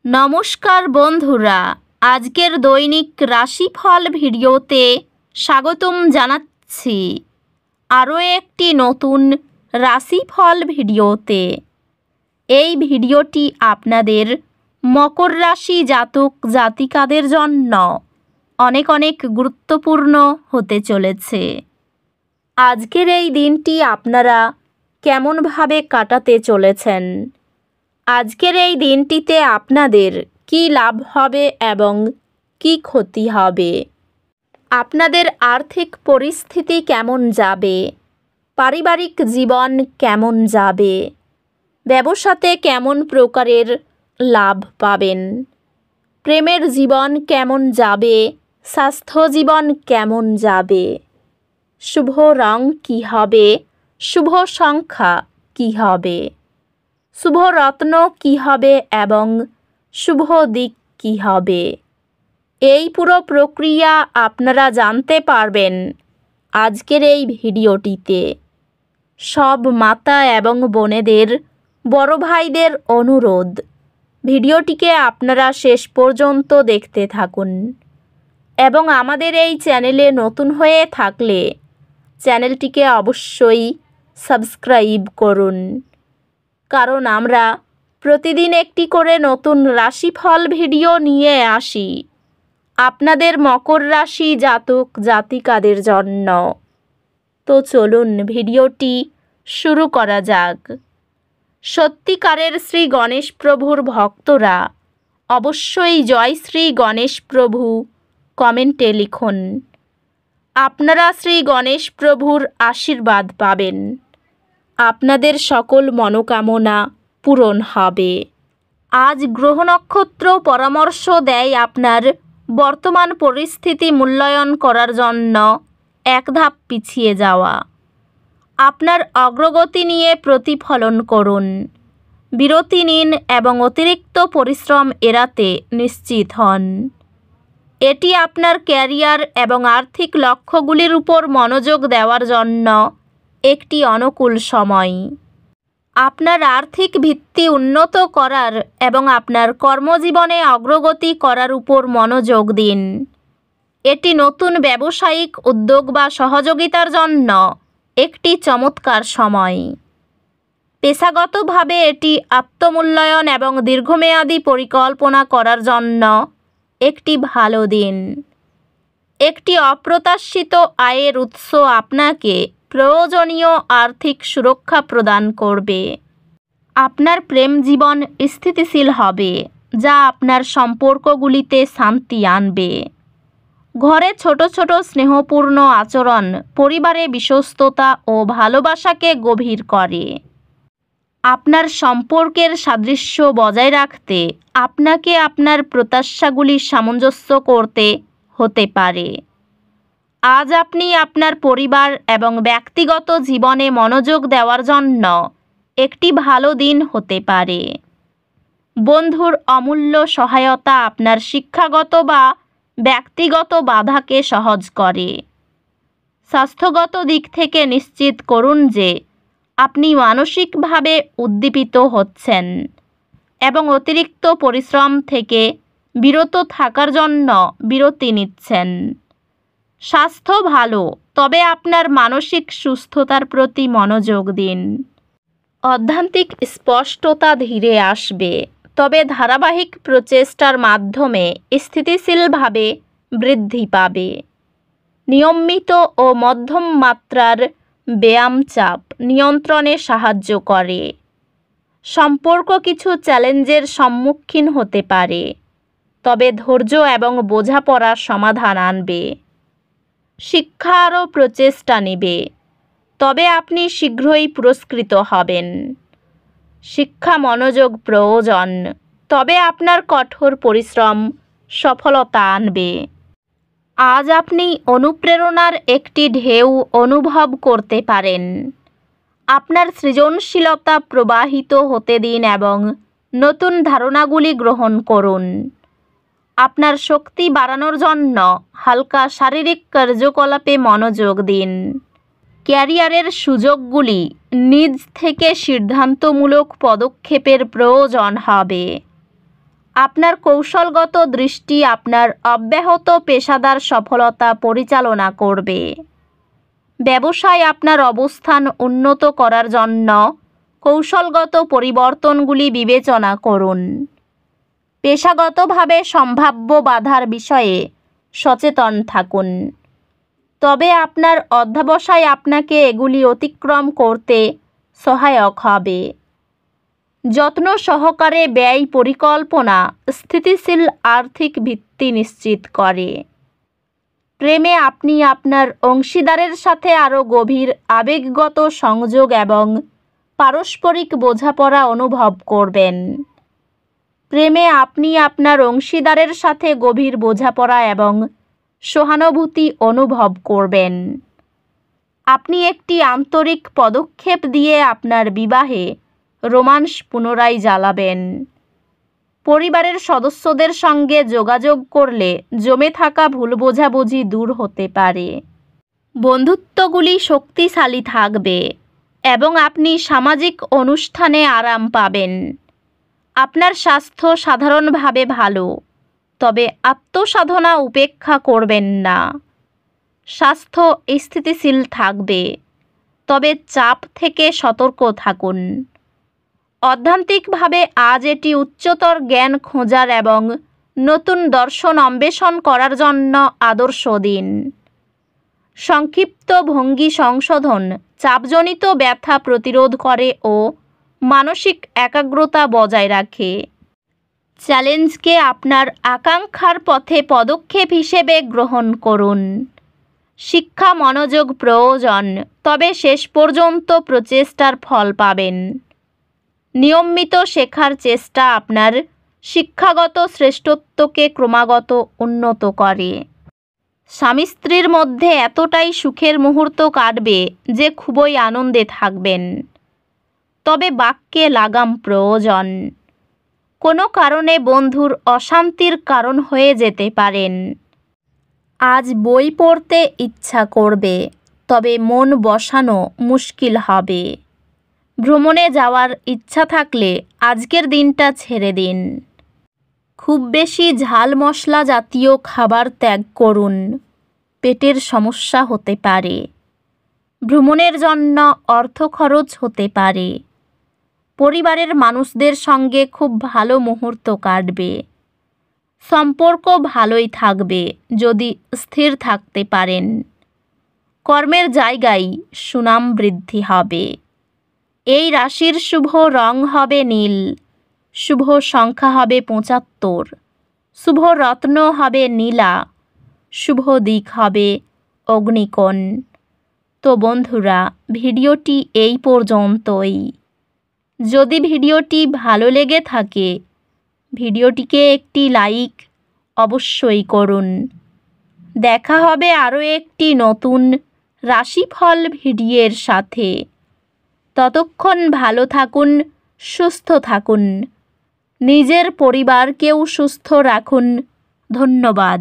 নমস্কার বন্ধুরা, আজকের দৈনিক রাশিফল ভিডিওতে স্বাগতম জানাচ্ছি আরও একটি নতুন রাশিফল ভিডিওতে। এই ভিডিওটি আপনাদের মকর রাশি জাতক জাতিকাদের জন্য অনেক অনেক গুরুত্বপূর্ণ হতে চলেছে। আজকের এই দিনটি আপনারা কেমনভাবে কাটাতে চলেছেন, আজকের এই দিনটিতে আপনাদের কি লাভ হবে এবং কি ক্ষতি হবে, আপনাদের আর্থিক পরিস্থিতি কেমন যাবে, পারিবারিক জীবন কেমন যাবে, ব্যবসাতে কেমন প্রকারের লাভ পাবেন, প্রেমের জীবন কেমন যাবে, স্বাস্থ্য জীবন কেমন যাবে, শুভ রং কী হবে, শুভ সংখ্যা কী হবে, শুভ রত্ন কী হবে এবং শুভ দিক কী হবে, এই পুরো প্রক্রিয়া আপনারা জানতে পারবেন আজকের এই ভিডিওটিতে। সব মাতা এবং বোনেদের, বড় ভাইদের অনুরোধ, ভিডিওটিকে আপনারা শেষ পর্যন্ত দেখতে থাকুন এবং আমাদের এই চ্যানেলে নতুন হয়ে থাকলে চ্যানেলটিকে অবশ্যই সাবস্ক্রাইব করুন, কারণ আমরা প্রতিদিন একটি করে নতুন রাশিফল ভিডিও নিয়ে আসি আপনাদের মকর রাশি জাতক জাতিকাদের জন্য। তো চলুন ভিডিওটি শুরু করা যাক। সত্যিকারের শ্রী গণেশ প্রভুর ভক্তরা অবশ্যই জয় শ্রী গণেশ প্রভু কমেন্টে লিখুন। আপনারা শ্রী গণেশ প্রভুর আশীর্বাদ পাবেন, আপনাদের সকল মনোকামনা পূরণ হবে। আজ গ্রহ নক্ষত্র পরামর্শ দেয় আপনার বর্তমান পরিস্থিতি মূল্যায়ন করার জন্য এক ধাপ পিছিয়ে যাওয়া। আপনার অগ্রগতি নিয়ে প্রতিফলন করুন, বিরতি নিন এবং অতিরিক্ত পরিশ্রম এড়াতে নিশ্চিত হন। এটি আপনার ক্যারিয়ার এবং আর্থিক লক্ষ্যগুলির উপর মনোযোগ দেওয়ার জন্য একটি অনুকূল সময়। আপনার আর্থিক ভিত্তি উন্নত করার এবং আপনার কর্মজীবনে অগ্রগতি করার উপর মনোযোগ দিন। এটি নতুন ব্যবসায়িক উদ্যোগ বা সহযোগিতার জন্য একটি চমৎকার সময়। পেশাগতভাবে এটি আত্মমূল্যায়ন এবং দীর্ঘমেয়াদী পরিকল্পনা করার জন্য একটি ভালো দিন। একটি অপ্রত্যাশিত আয়ের উৎস আপনাকে প্রয়োজনীয় আর্থিক সুরক্ষা প্রদান করবে। আপনার প্রেম জীবন স্থিতিশীল হবে, যা আপনার সম্পর্কগুলিতে শান্তি আনবে। ঘরে ছোট ছোট স্নেহপূর্ণ আচরণ পরিবারে বিশ্বস্ততা ও ভালোবাসাকে গভীর করে। আপনার সম্পর্কের সাদৃশ্য বজায় রাখতে আপনাকে আপনার প্রত্যাশাগুলি সামঞ্জস্য করতে হতে পারে। আজ আপনি আপনার পরিবার এবং ব্যক্তিগত জীবনে মনোযোগ দেওয়ার জন্য একটি ভালো দিন হতে পারে। বন্ধুর অমূল্য সহায়তা আপনার শিক্ষাগত বা ব্যক্তিগত বাধাকে সহজ করে। স্বাস্থ্যগত দিক থেকে নিশ্চিত করুন যে আপনি মানসিকভাবে উদ্দীপিত হচ্ছেন এবং অতিরিক্ত পরিশ্রম থেকে বিরত থাকার জন্য বিরতি নিচ্ছেন। স্বাস্থ্য ভালো, তবে আপনার মানসিক সুস্থতার প্রতি মনোযোগ দিন। অধ্যাত্মিক স্পষ্টতা ধীরে আসবে, তবে ধারাবাহিক প্রচেষ্টার মাধ্যমে স্থিতিশীলভাবে বৃদ্ধি পাবে। নিয়মিত ও মধ্যম মাত্রার ব্যায়াম চাপ নিয়ন্ত্রণে সাহায্য করে। সম্পর্ক কিছু চ্যালেঞ্জের সম্মুখীন হতে পারে, তবে ধৈর্য এবং বোঝাপড়ার সমাধান আনবে। শিক্ষা আরও প্রচেষ্টা নেবে, তবে আপনি শীঘ্রই পুরস্কৃত হবেন। শিক্ষা মনোযোগ প্রয়োজন, তবে আপনার কঠোর পরিশ্রম সফলতা আনবে। আজ আপনি অনুপ্রেরণার একটি ঢেউ অনুভব করতে পারেন। আপনার সৃজনশীলতা প্রবাহিত হতে দিন এবং নতুন ধারণাগুলি গ্রহণ করুন। আপনার শক্তি বাড়ানোর জন্য হালকা শারীরিক কার্যকলাপে মনোযোগ দিন। ক্যারিয়ারের সুযোগগুলি নিজ থেকে সিদ্ধান্তমূলক পদক্ষেপের প্রয়োজন হবে। আপনার কৌশলগত দৃষ্টি আপনার অব্যাহত পেশাদার সফলতা পরিচালনা করবে। ব্যবসায় আপনার অবস্থান উন্নত করার জন্য কৌশলগত পরিবর্তনগুলি বিবেচনা করুন। পেশাগতভাবে সম্ভাব্য বাধার বিষয়ে সচেতন থাকুন, তবে আপনার অধ্যবসায় আপনাকে এগুলি অতিক্রম করতে সহায়ক হবে। যত্ন সহকারে ব্যয় পরিকল্পনা স্থিতিশীল আর্থিক ভিত্তি নিশ্চিত করে। প্রেমে আপনি আপনার অংশীদারের সাথে আরও গভীর আবেগগত সংযোগ এবং পারস্পরিক বোঝাপড়া অনুভব করবেন। প্রেমে আপনি আপনার অংশীদারের সাথে গভীর বোঝাপড়া এবং সহানুভূতি অনুভব করবেন। আপনি একটি আন্তরিক পদক্ষেপ দিয়ে আপনার বিবাহে রোমান্স পুনরায় জ্বালাবেন। পরিবারের সদস্যদের সঙ্গে যোগাযোগ করলে জমে থাকা ভুল বোঝাবুঝি দূর হতে পারে। বন্ধুত্বগুলি শক্তিশালী থাকবে এবং আপনি সামাজিক অনুষ্ঠানে আরাম পাবেন। আপনার স্বাস্থ্য সাধারণভাবে ভালো, তবে আত্মসাধনা উপেক্ষা করবেন না। স্বাস্থ্য স্থিতিশীল থাকবে, তবে চাপ থেকে সতর্ক থাকুন। অধ্যাত্মিকভাবে আজ এটি উচ্চতর জ্ঞান খোঁজার এবং নতুন দর্শন অন্বেষণ করার জন্য আদর্শ দিন। সংক্ষিপ্ত ভঙ্গি সংশোধন চাপজনিত ব্যথা প্রতিরোধ করে ও মানসিক একাগ্রতা বজায় রাখে। চ্যালেঞ্জকে আপনার আকাঙ্ক্ষার পথে পদক্ষেপ হিসেবে গ্রহণ করুন। শিক্ষা মনোযোগ প্রয়োজন, তবে শেষ পর্যন্ত প্রচেষ্টার ফল পাবেন। নিয়মিত শেখার চেষ্টা আপনার শিক্ষাগত শ্রেষ্ঠত্বকে ক্রমাগত উন্নত করে। স্বামী স্ত্রীর মধ্যে এতটাই সুখের মুহূর্ত কাটবে যে খুবই আনন্দে থাকবেন, তবে বাক্যে লাগাম প্রয়োজন। কোনো কারণে বন্ধুর অশান্তির কারণ হয়ে যেতে পারেন। আজ বই পড়তে ইচ্ছা করবে, তবে মন বসানো মুশকিল হবে। ভ্রমণে যাওয়ার ইচ্ছা থাকলে আজকের দিনটা ছেড়ে দিন। খুব বেশি ঝাল মশলা জাতীয় খাবার ত্যাগ করুন, পেটের সমস্যা হতে পারে। ভ্রমণের জন্য অর্থ খরচ হতে পারে। পরিবারের মানুষদের সঙ্গে খুব ভালো মুহূর্ত কাটবে। সম্পর্ক ভালোই থাকবে যদি স্থির থাকতে পারেন। কর্মের জায়গায় সুনাম বৃদ্ধি হবে। এই রাশির শুভ রং হবে নীল, শুভ সংখ্যা হবে 75, শুভ রত্ন হবে নীলা, শুভ দিক হবে অগ্নিকোণ। তো বন্ধুরা, ভিডিওটি এই পর্যন্তই। যদি ভিডিওটি ভালো লেগে থাকে, ভিডিওটিকে একটি লাইক অবশ্যই করুন। দেখা হবে আরও একটি নতুন রাশিফল ভিডিওর সাথে। ততক্ষণ ভালো থাকুন, সুস্থ থাকুন, নিজের পরিবারকেও সুস্থ রাখুন। ধন্যবাদ।